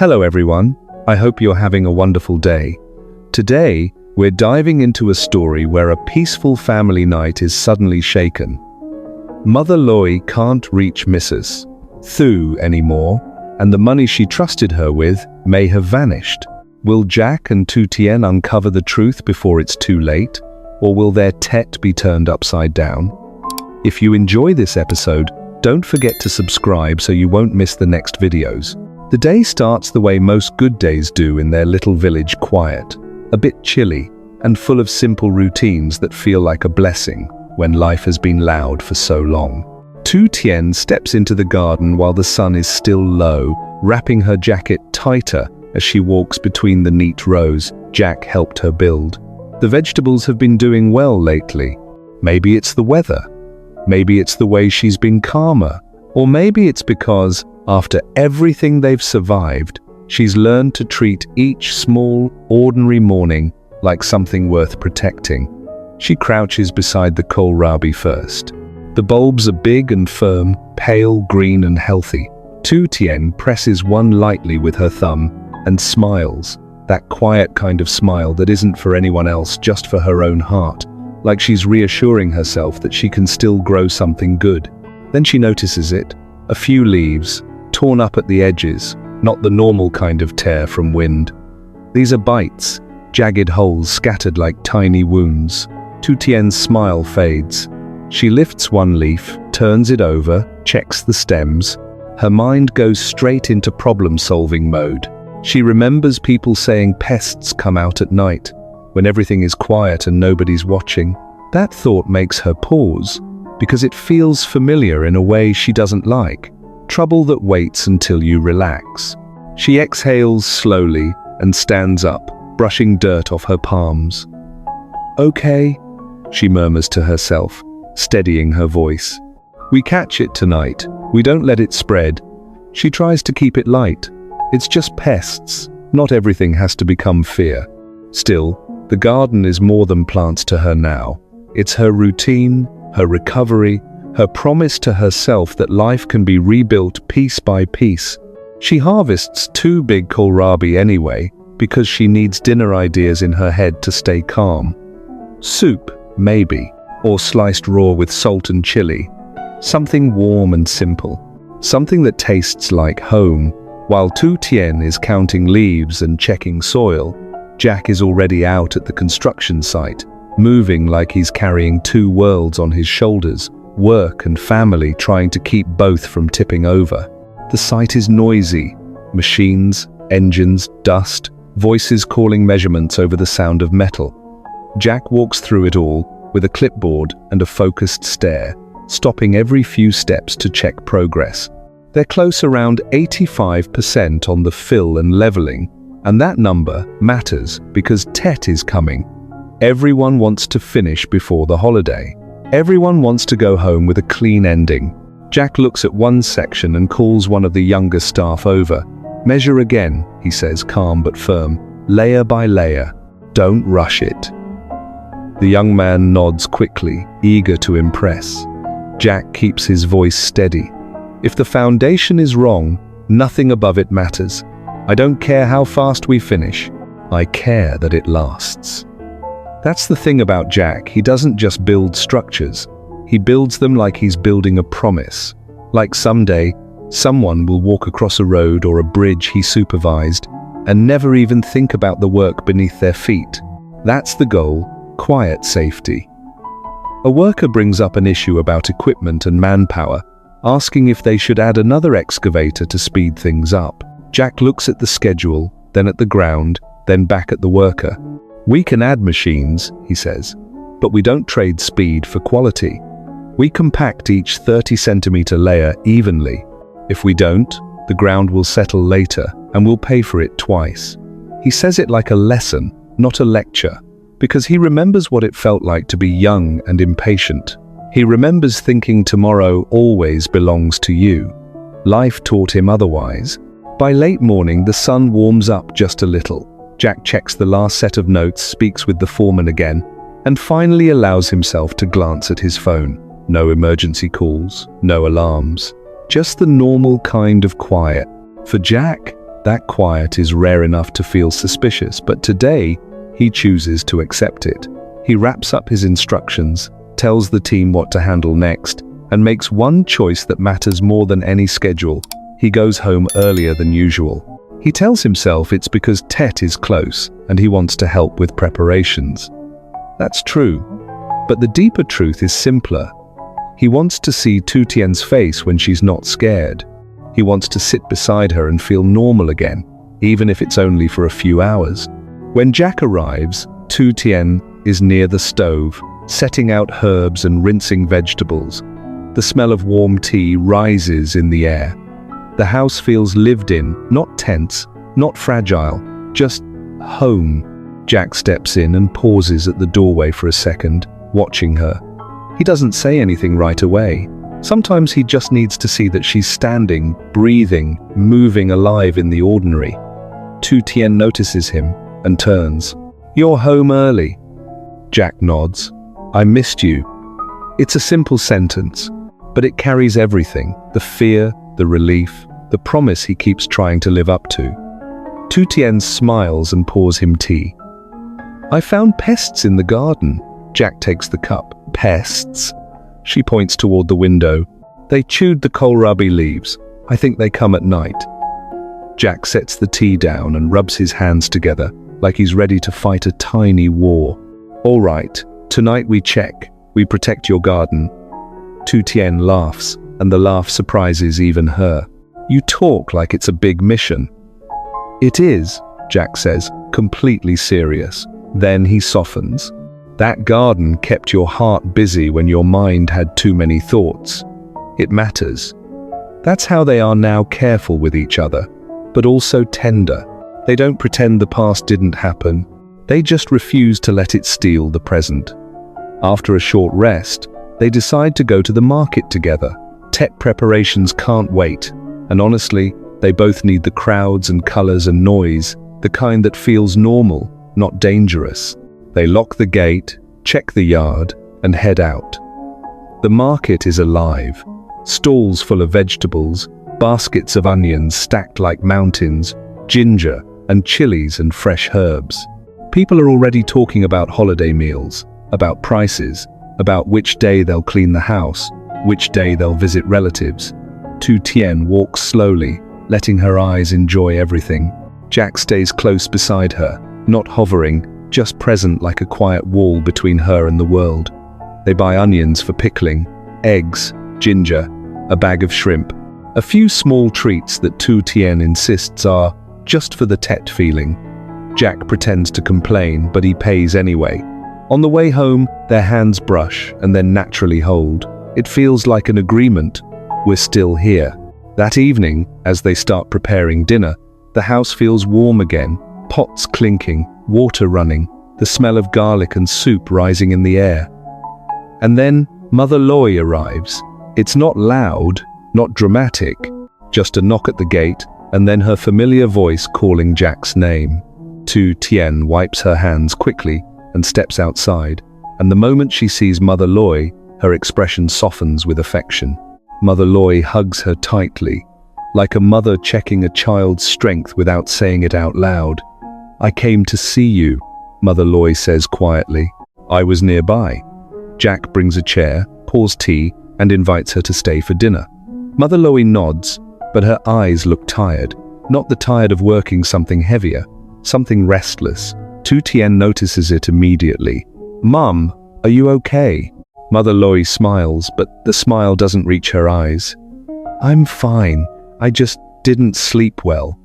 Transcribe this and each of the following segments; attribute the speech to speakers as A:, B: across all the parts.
A: Hello everyone, I hope you're having a wonderful day. Today, we're diving into a story where a peaceful family night is suddenly shaken. Mother Ly can't reach Mrs. Thu anymore, and the money she trusted her with may have vanished. Will Jack and Tu Tien uncover the truth before it's too late, or will their Tet be turned upside down? If you enjoy this episode, don't forget to subscribe so you won't miss the next videos. The day starts the way most good days do in their little village, quiet, a bit chilly, and full of simple routines that feel like a blessing when life has been loud for so long. Tu Tien steps into the garden while the sun is still low, wrapping her jacket tighter as she walks between the neat rows Jack helped her build. The vegetables have been doing well lately. Maybe it's the weather. Maybe it's the way she's been calmer. Or maybe it's because, after everything they've survived, she's learned to treat each small, ordinary morning like something worth protecting. She crouches beside the kohlrabi first. The bulbs are big and firm, pale green and healthy. Tu Tien presses one lightly with her thumb and smiles, that quiet kind of smile that isn't for anyone else, just for her own heart, like she's reassuring herself that she can still grow something good. Then she notices it, a few leaves, torn up at the edges, not the normal kind of tear from wind. These are bites, jagged holes scattered like tiny wounds. Tu Tien's smile fades. She lifts one leaf, turns it over, checks the stems. Her mind goes straight into problem-solving mode. She remembers people saying pests come out at night, when everything is quiet and nobody's watching. That thought makes her pause, because it feels familiar in a way she doesn't like. Trouble that waits until you relax. She exhales slowly and stands up, brushing dirt off her palms. "Okay," she murmurs to herself, steadying her voice. "We catch it tonight. We don't let it spread." She tries to keep it light. It's just pests. Not everything has to become fear. Still, the garden is more than plants to her now. It's her routine, her recovery, her promise to herself that life can be rebuilt piece by piece. She harvests 2 big kohlrabi anyway, because she needs dinner ideas in her head to stay calm. Soup, maybe, or sliced raw with salt and chili. Something warm and simple. Something that tastes like home. While Tu Tien is counting leaves and checking soil, Jack is already out at the construction site, moving like he's carrying 2 worlds on his shoulders. Work and family, trying to keep both from tipping over. The site is noisy. Machines, engines, dust, voices calling measurements over the sound of metal. Jack walks through it all with a clipboard and a focused stare, stopping every few steps to check progress. They're close around 85% on the fill and leveling, and that number matters because Tet is coming. Everyone wants to finish before the holiday. Everyone wants to go home with a clean ending. Jack looks at one section and calls one of the younger staff over. "Measure again," he says, calm but firm, "layer by layer. Don't rush it." The young man nods quickly, eager to impress. Jack keeps his voice steady. "If the foundation is wrong, nothing above it matters. I don't care how fast we finish. I care that it lasts." That's the thing about Jack. He doesn't just build structures. He builds them like he's building a promise. Like someday, someone will walk across a road or a bridge he supervised and never even think about the work beneath their feet. That's the goal, quiet safety. A worker brings up an issue about equipment and manpower, asking if they should add another excavator to speed things up. Jack looks at the schedule, then at the ground, then back at the worker. "We can add machines," he says, "but we don't trade speed for quality. We compact each 30-centimeter layer evenly. If we don't, the ground will settle later, and we'll pay for it twice." He says it like a lesson, not a lecture, because he remembers what it felt like to be young and impatient. He remembers thinking tomorrow always belongs to you. Life taught him otherwise. By late morning, the sun warms up just a little. Jack checks the last set of notes, speaks with the foreman again, and finally allows himself to glance at his phone. No emergency calls, no alarms. Just the normal kind of quiet. For Jack, That quiet is rare enough to feel suspicious, but today, he chooses to accept it. He wraps up his instructions, tells the team what to handle next, and makes one choice that matters more than any schedule. He goes home earlier than usual. He tells himself it's because Tet is close and he wants to help with preparations. That's true, but the deeper truth is simpler. He wants to see Tu Tien's face when she's not scared. He wants to sit beside her and feel normal again, even if it's only for a few hours. When Jack arrives, Tu Tien is near the stove, setting out herbs and rinsing vegetables. The smell of warm tea rises in the air. The house feels lived in, not tense, not fragile, just home. Jack steps in and pauses at the doorway for a second, watching her. He doesn't say anything right away. Sometimes he just needs to see that she's standing, breathing, moving alive in the ordinary. Tu Tien notices him and turns. "You're home early." Jack nods. "I missed you." It's a simple sentence, but it carries everything: the fear, the relief, the promise he keeps trying to live up to. Tu Tien smiles and pours him tea. "I found pests in the garden." Jack takes the cup. "Pests?" She points toward the window. "They chewed the kohlrabi leaves. I think they come at night." Jack sets the tea down and rubs his hands together, like he's ready to fight a tiny war. "All right, tonight we check. We protect your garden." Tu Tien laughs, and the laugh surprises even her. "You talk like it's a big mission." "It is," Jack says, completely serious. Then he softens. "That garden kept your heart busy when your mind had too many thoughts. It matters." That's how they are now, careful with each other, but also tender. They don't pretend the past didn't happen. They just refuse to let it steal the present. After a short rest, they decide to go to the market together. Tet preparations can't wait, and honestly, they both need the crowds and colors and noise, the kind that feels normal, not dangerous. They lock the gate, check the yard, and head out. The market is alive. Stalls full of vegetables, baskets of onions stacked like mountains, ginger and chilies and fresh herbs. People are already talking about holiday meals, about prices, about which day they'll clean the house, which day they'll visit relatives. Tu Tien walks slowly, letting her eyes enjoy everything. Jack stays close beside her, not hovering, just present like a quiet wall between her and the world. They buy onions for pickling, eggs, ginger, a bag of shrimp, a few small treats that Tu Tien insists are just for the Tet feeling. Jack pretends to complain, but he pays anyway. On the way home, their hands brush and then naturally hold. It feels like an agreement. We're still here. That evening, as they start preparing dinner, the house feels warm again, pots clinking, water running, the smell of garlic and soup rising in the air. And then Mother Ly arrives. It's not loud, not dramatic, just a knock at the gate, and then her familiar voice calling Jack's name. Tu Tien wipes her hands quickly and steps outside, and the moment she sees Mother Ly, her expression softens with affection. Mother Ly hugs her tightly, like a mother checking a child's strength without saying it out loud. "I came to see you," Mother Ly says quietly. "I was nearby." Jack brings a chair, pours tea, and invites her to stay for dinner. Mother Ly nods, but her eyes look tired, not the tired of working something heavier, something restless. Tu Tien notices it immediately. "Mum, are you okay?" Mother Ly smiles, but the smile doesn't reach her eyes. "I'm fine. I just didn't sleep well."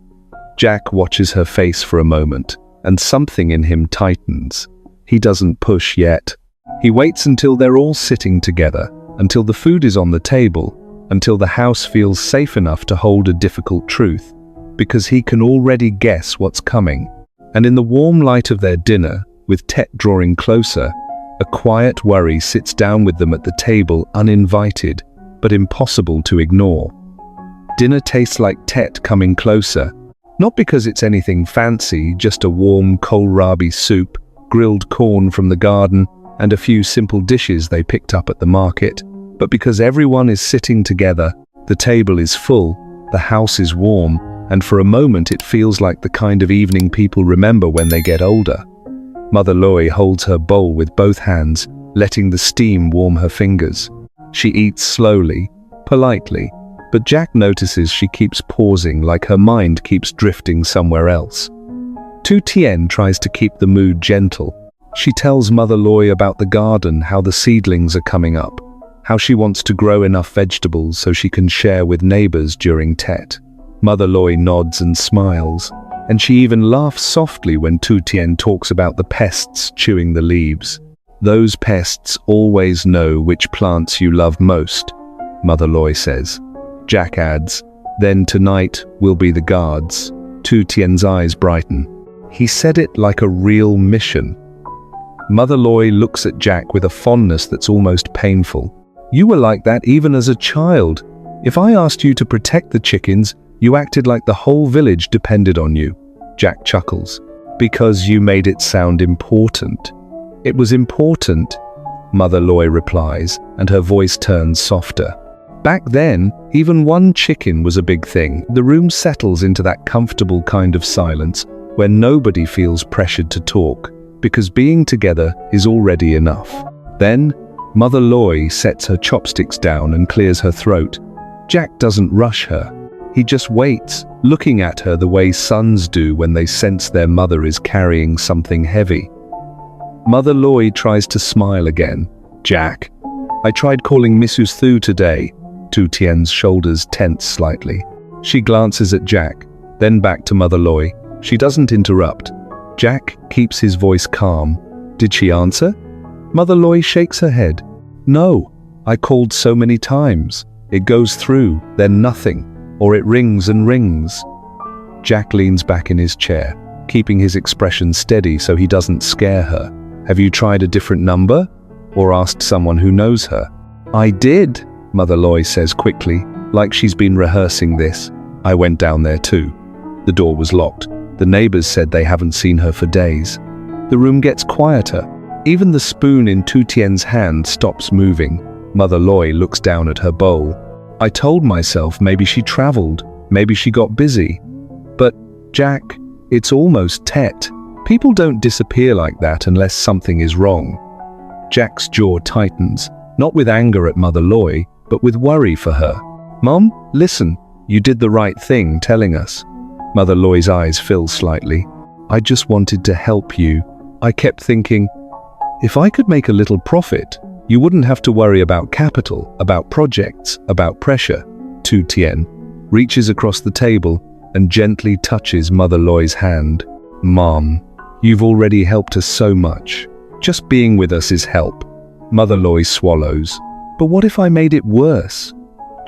A: Jack watches her face for a moment, and something in him tightens. He doesn't push yet. He waits until they're all sitting together, until the food is on the table, until the house feels safe enough to hold a difficult truth, because he can already guess what's coming. And in the warm light of their dinner, with Tet drawing closer, a quiet worry sits down with them at the table, uninvited, but impossible to ignore. Dinner tastes like Tet coming closer, not because it's anything fancy, just a warm kohlrabi soup, grilled corn from the garden, and a few simple dishes they picked up at the market, but because everyone is sitting together, the table is full, the house is warm, and for a moment it feels like the kind of evening people remember when they get older. Mother Ly holds her bowl with both hands, letting the steam warm her fingers. She eats slowly, politely, but Jack notices she keeps pausing, like her mind keeps drifting somewhere else. Tu Tien tries to keep the mood gentle. She tells Mother Ly about the garden, how the seedlings are coming up, how she wants to grow enough vegetables so she can share with neighbors during Tet. Mother Ly nods and smiles, and she even laughs softly when Tu Tien talks about the pests chewing the leaves. "Those pests always know which plants you love most," Mother Ly says. Jack adds, "Then tonight will be the guards." Tu Tien's eyes brighten. He said it like a real mission. Mother Ly looks at Jack with a fondness that's almost painful. "You were like that even as a child. If I asked you to protect the chickens, you acted like the whole village depended on you." Jack chuckles. "Because you made it sound important." "It was important," Mother Ly replies, and her voice turns softer. "Back then, even one chicken was a big thing." The room settles into that comfortable kind of silence where nobody feels pressured to talk, because being together is already enough. Then, Mother Ly sets her chopsticks down and clears her throat. Jack doesn't rush her. He just waits, looking at her the way sons do when they sense their mother is carrying something heavy. Mother Ly tries to smile again. "Jack, I tried calling Mrs. Thu today." Tu Tien's shoulders tense slightly. She glances at Jack, then back to Mother Ly. She doesn't interrupt. Jack keeps his voice calm. "Did she answer?" Mother Ly shakes her head. "No, I called so many times. It goes through, then nothing, or it rings and rings." Jack leans back in his chair, keeping his expression steady so he doesn't scare her. "Have you tried a different number? Or asked someone who knows her?" "I did," Mother Ly says quickly, like she's been rehearsing this. "I went down there too. The door was locked. The neighbors said they haven't seen her for days." The room gets quieter. Even the spoon in Tu Tien's hand stops moving. Mother Ly looks down at her bowl. "I told myself maybe she traveled, maybe she got busy. But, Jack, it's almost Tet. People don't disappear like that unless something is wrong." Jack's jaw tightens, not with anger at Mother Ly, but with worry for her. "Mom, listen, you did the right thing telling us." Mother Ly's eyes fill slightly. "I just wanted to help you. I kept thinking, if I could make a little profit, you wouldn't have to worry about capital, about projects, about pressure." Tu Tien reaches across the table and gently touches Mother Ly's hand. "Mom, you've already helped us so much. Just being with us is help." Mother Ly swallows. "But what if I made it worse?"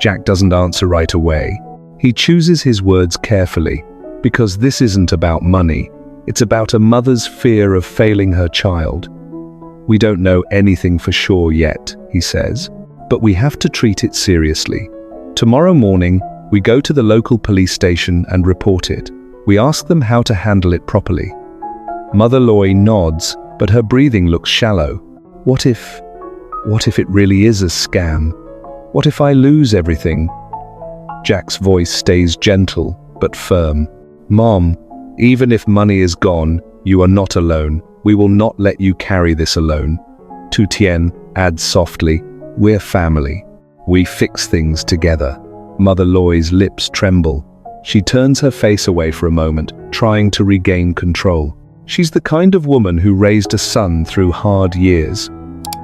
A: Jack doesn't answer right away. He chooses his words carefully, because this isn't about money. It's about a mother's fear of failing her child. "We don't know anything for sure yet," he says, "but we have to treat it seriously. Tomorrow morning, we go to the local police station and report it. We ask them how to handle it properly." Mother Ly nods, but her breathing looks shallow. What if it really is a scam? What if I lose everything?" Jack's voice stays gentle, but firm. "Mom, even if money is gone, you are not alone. We will not let you carry this alone." Tu Tien adds softly, "We're family. We fix things together." Mother Ly's lips tremble. She turns her face away for a moment, trying to regain control. She's the kind of woman who raised a son through hard years.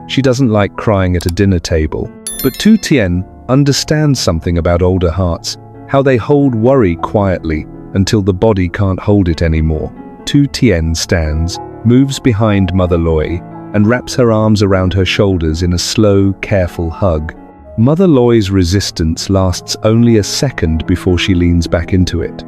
A: She doesn't like crying at a dinner table. But Tu Tien understands something about older hearts, how they hold worry quietly until the body can't hold it anymore. Tu Tien stands, moves behind Mother Ly, and wraps her arms around her shoulders in a slow, careful hug. Mother Ly's resistance lasts only a second before she leans back into it.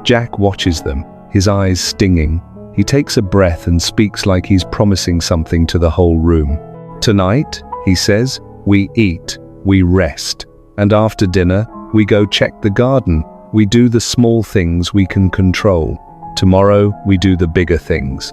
A: Jack watches them, his eyes stinging. He takes a breath and speaks like he's promising something to the whole room. "Tonight," he says, "we eat, we rest, and after dinner, we go check the garden. We do the small things we can control. Tomorrow, we do the bigger things."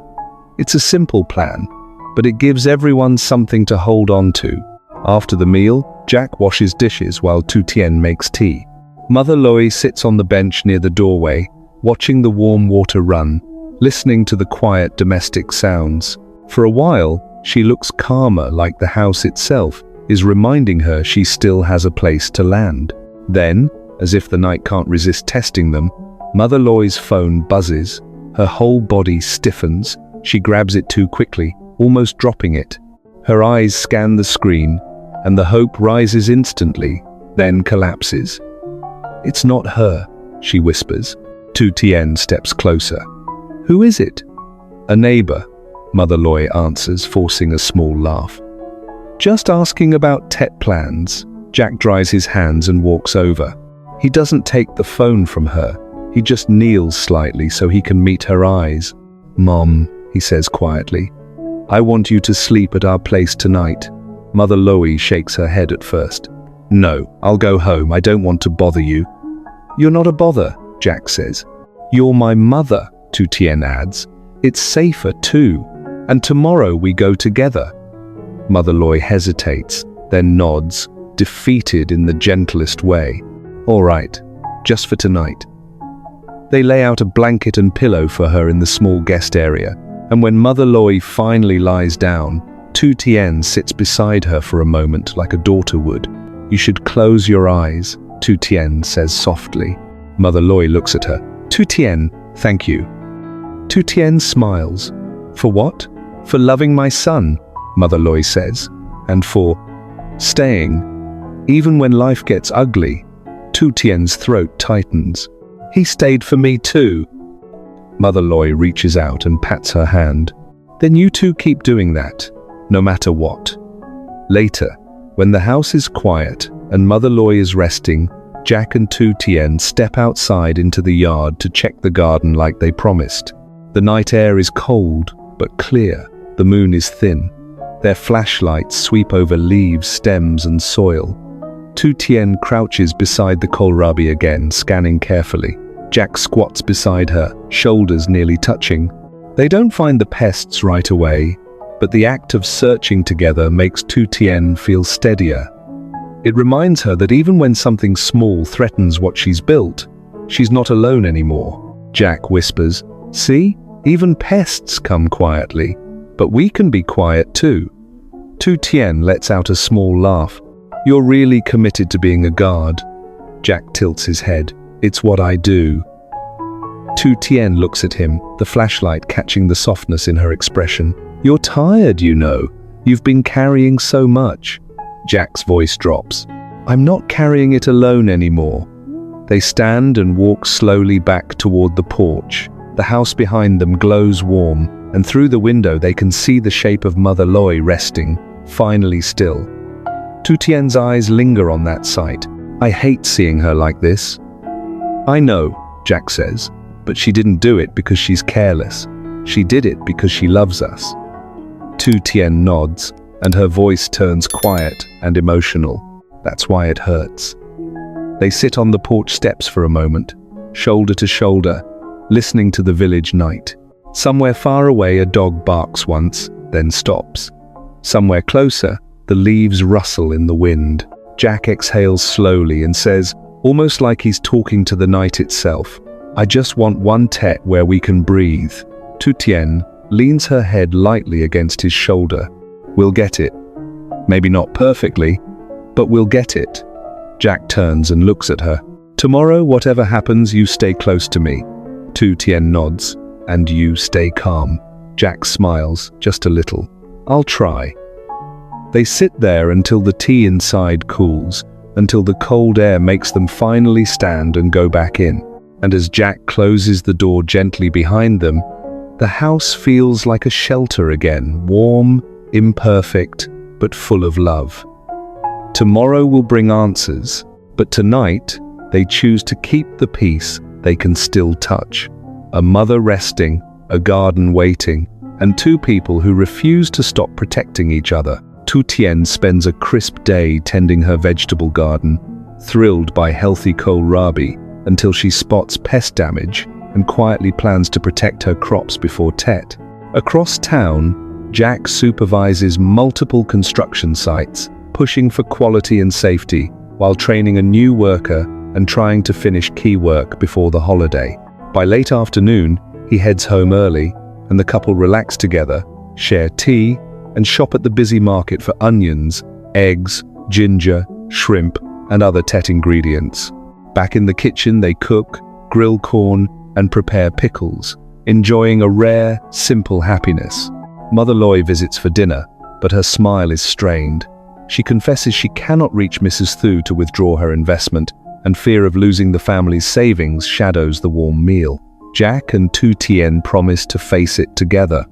A: It's a simple plan, but it gives everyone something to hold on to. After the meal, Jack washes dishes while Tu Tien makes tea. Mother Ly sits on the bench near the doorway, watching the warm water run, listening to the quiet domestic sounds. For a while, she looks calmer, like the house itself is reminding her she still has a place to land. Then, as if the night can't resist testing them, Mother Ly's phone buzzes. Her whole body stiffens. She grabs it too quickly, almost dropping it. Her eyes scan the screen, and the hope rises instantly, then collapses. "It's not her," she whispers. Tu Tien steps closer. "Who is it?" "A neighbor," Mother Ly answers, forcing a small laugh. "Just asking about Tet plans." Jack dries his hands and walks over. He doesn't take the phone from her. He just kneels slightly so he can meet her eyes. "Mom," he says quietly, "I want you to sleep at our place tonight." Mother Ly shakes her head at first. "No, I'll go home. I don't want to bother you." "You're not a bother," Jack says. "You're my mother," Tu Tien adds. "It's safer too. And tomorrow we go together." Mother Ly hesitates, then nods, defeated in the gentlest way. "All right, just for tonight." They lay out a blanket and pillow for her in the small guest area, and when Mother Ly finally lies down, Tu Tien sits beside her for a moment like a daughter would. "You should close your eyes," Tu Tien says softly. Mother Ly looks at her. "Tu Tien, thank you." Tu Tien smiles. "For what?" "For loving my son," Mother Ly says, "and for staying. Even when life gets ugly." Tu Tien's throat tightens. "He stayed for me too." Mother Ly reaches out and pats her hand. "Then you two keep doing that, no matter what." Later, when the house is quiet and Mother Ly is resting, Jack and Tu Tien step outside into the yard to check the garden like they promised. The night air is cold but clear. The moon is thin. Their flashlights sweep over leaves, stems, and soil. Tu Tien crouches beside the kohlrabi again, scanning carefully. Jack squats beside her, shoulders nearly touching. They don't find the pests right away, but the act of searching together makes Tu Tien feel steadier. It reminds her that even when something small threatens what she's built, she's not alone anymore. Jack whispers, "See, even pests come quietly, but we can be quiet too." Tu Tien lets out a small laugh. "You're really committed to being a guard." Jack tilts his head. "It's what I do." Tu Tien looks at him, the flashlight catching the softness in her expression. "You're tired, you know. You've been carrying so much." Jack's voice drops. "I'm not carrying it alone anymore." They stand and walk slowly back toward the porch. The house behind them glows warm, and through the window they can see the shape of Mother Ly resting, finally still. Tu Tien's eyes linger on that sight. "I hate seeing her like this." "I know," Jack says, "but she didn't do it because she's careless. She did it because she loves us." Tu Tien nods, and her voice turns quiet and emotional. "That's why it hurts." They sit on the porch steps for a moment, shoulder to shoulder, listening to the village night. Somewhere far away a dog barks once, then stops. Somewhere closer, the leaves rustle in the wind. Jack exhales slowly and says, almost like he's talking to the night itself, "I just want one Tet where we can breathe." Tu Tien leans her head lightly against his shoulder. "We'll get it. Maybe not perfectly, but we'll get it." Jack turns and looks at her. "Tomorrow, whatever happens, you stay close to me." Tu Tien nods. "And you stay calm." Jack smiles, just a little. "I'll try." They sit there until the tea inside cools, until the cold air makes them finally stand and go back in. And as Jack closes the door gently behind them, the house feels like a shelter again, warm, imperfect, but full of love. Tomorrow will bring answers, but tonight they choose to keep the peace they can still touch. A mother resting, a garden waiting, and two people who refuse to stop protecting each other. Tu Tien spends a crisp day tending her vegetable garden, thrilled by healthy kohlrabi, until she spots pest damage and quietly plans to protect her crops before Tet. Across town, Jack supervises multiple construction sites, pushing for quality and safety, while training a new worker and trying to finish key work before the holiday. By late afternoon, he heads home early, and the couple relax together, share tea, and shop at the busy market for onions, eggs, ginger, shrimp, and other Tet ingredients. Back in the kitchen, they cook, grill corn, and prepare pickles, enjoying a rare, simple happiness. Mother Ly visits for dinner, but her smile is strained. She confesses she cannot reach Mrs. Thu to withdraw her investment, and fear of losing the family's savings shadows the warm meal. Jack and Tu Tien promise to face it together.